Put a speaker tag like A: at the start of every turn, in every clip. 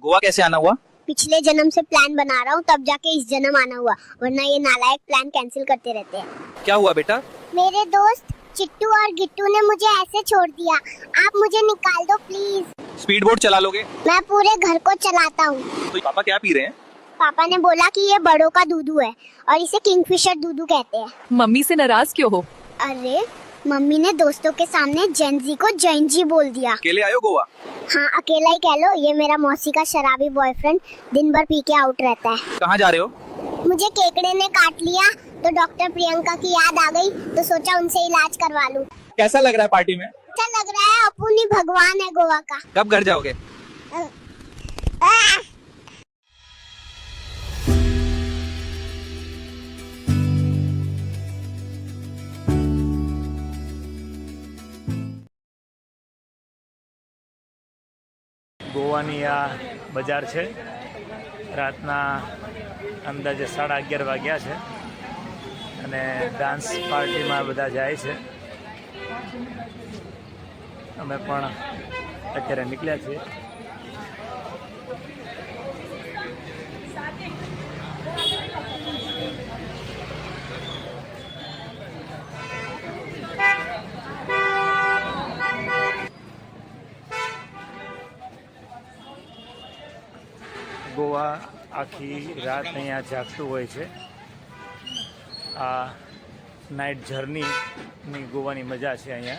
A: गोवा कैसे आना हुआ?
B: पिछले जन्म से प्लान बना रहा हूँ, तब जाके इस जन्म आना हुआ, वरना ये नालायक प्लान कैंसिल करते रहते हैं।
A: क्या हुआ बेटा?
B: मेरे दोस्त चिट्टू और गिट्टू ने मुझे ऐसे छोड़ दिया, आप मुझे निकाल दो प्लीज।
A: स्पीड बोट चला लोगे?
B: मैं पूरे घर को चलाता हूँ।
A: तो पापा क्या पी रहे हैं?
B: पापा ने बोला कि ये बड़ों का दूधू है और इसे किंगफिशर दूधू कहते हैं।
C: मम्मी से नाराज क्यों हो?
B: अरे मम्मी ने दोस्तों के सामने जेनजी को जैनजी बोल दिया।
A: अकेले आयो गोवा?
B: हाँ अकेला ही कह लो, ये मेरा मौसी का शराबी बॉयफ्रेंड दिन भर पी के आउट रहता है।
A: कहाँ जा रहे हो?
B: मुझे केकड़े ने काट लिया तो डॉक्टर प्रियंका की याद आ गई, तो सोचा उनसे इलाज करवा लूं।
A: कैसा लग रहा है पार्टी में?
B: अच्छा लग रहा है, अपुन ही भगवान है गोवा का।
A: कब घर जाओगे?
D: ગોવાની આ બજાર છે. રાતના અંદાજે 11:30 વાગ્યા છે અને ડાન્સ પાર્ટીમાં બધા જાય છે. અમે પણ અત્યારે નીકળ્યા છીએ. ગોવા આખી રાત અહીંયા જાગતું હોય છે. આ નાઇટ જર્નીની ગોવાની મજા છે અહીંયા.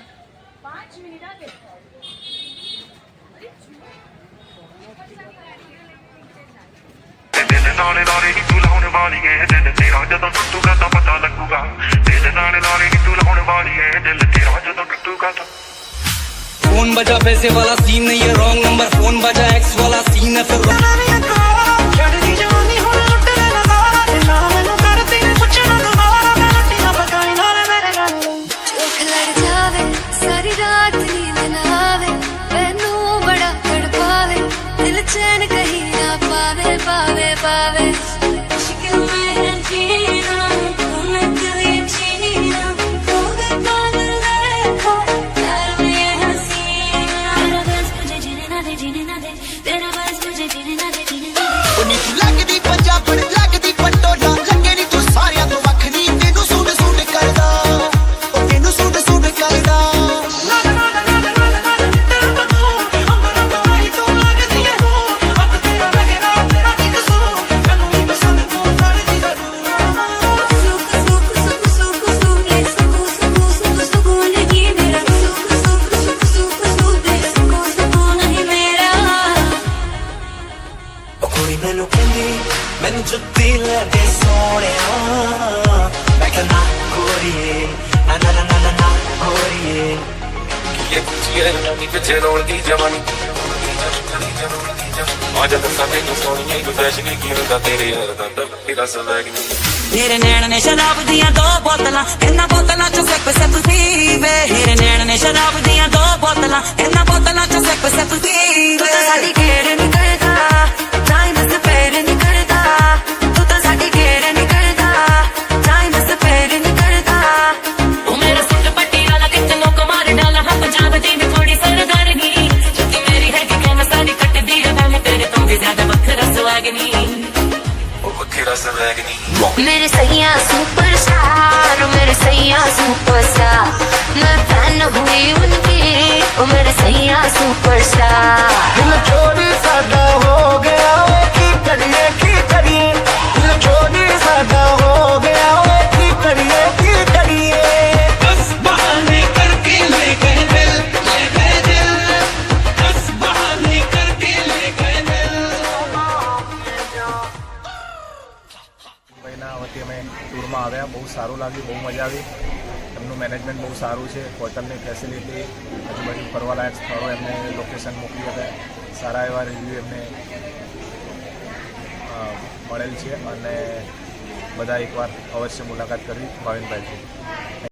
E: फोन बजा पैसे वाला सीन नहीं है, रॉन्ग नंबर. फोन बजा एक्स वाला सीन है, फिर
F: सारी रात नींद ना आवे, मैनू बड़ा तड़पावे, दिल चैन कहीं ना पावे पावे पावे. मुश्किल में है जीना, तूने दिल ये छीना, हो गए पागल देखो प्यार में ये हसीना. तेरा बस मुझे जीने ना दे, जीने ना दे, तेरा बस मुझे जीने ना दे, जीने ना दे.
G: उन्हीं तू लगदी पंजाबण, लगदी पटोला, लगे नी तू सारियां तो वखरी, तेनू सूट सूट करदा, ओ तेनू सूट सूट करदा. मैनू जुत्ती लगे सोहणिया, मैं क्या ना गोरीए, ना ना ना ना ना गोरीए.
H: ये कुछ ये नहीं पिछे रोल दी जवानी, आजा तो साथे नु सोनिए तू फैशन की रंगा तेरे यार दा तेरा सलग नहीं.
E: मेरे नैन ने शराब दिया 2 बोतलां, इन्हां बोतलां चों सिप सिप पीवे. मेरे नैन ने शराब दिया 2 बोतलां, इन्हां बोतलां चों सिप सिप पीवे. तू तो साडी गेड़ नहीं करदा, टाइम से पैर नहीं करदा. तू तो साडी गेड़ नहीं करदा, टाइम से पैर नहीं करदा. ओ मेरा सिर पट्टी वाला कितनों को मार डाला, हाँ पंजाब दी भी थोड़ी सरदारनी. जुत्ती मेरी है कि मैं सारी कट दी है, मैं तेरे तो भी ज्यादा बखरा सुहागनी.
H: तेरा सलग नहीं.
F: मेरे सैया सुपरस्टार, मेरे सैया सुपरस्टार, मैं फैन हुई उनकी, ओ मेरे सैया सुपरस्टार.
G: दिल चोरी साडा हो गया, की करिए की करिए. दिल चोरी साडा हो गया, की करिए की करिए.
E: बस बहाने करके ले गए दिल, ले गए दिल. बस बहाने करके ले गए दिल.
D: ભાઈના વતી અમે ટૂરમાં આવ્યા. બહુ સારું લાગ્યું, બહુ મજા આવી. એમનું મેનેજમેન્ટ બહુ સારું છે. હોટલની ફેસિલિટી, આજુબાજુ ફરવાલાયક સ્થળો એમને લોકેશન મોકલી હતા. સારા એવા રિવ્યૂ એમને મળેલ છે અને બધા એકવાર અવશ્ય મુલાકાત કરવી ભાવિનભાઈથી.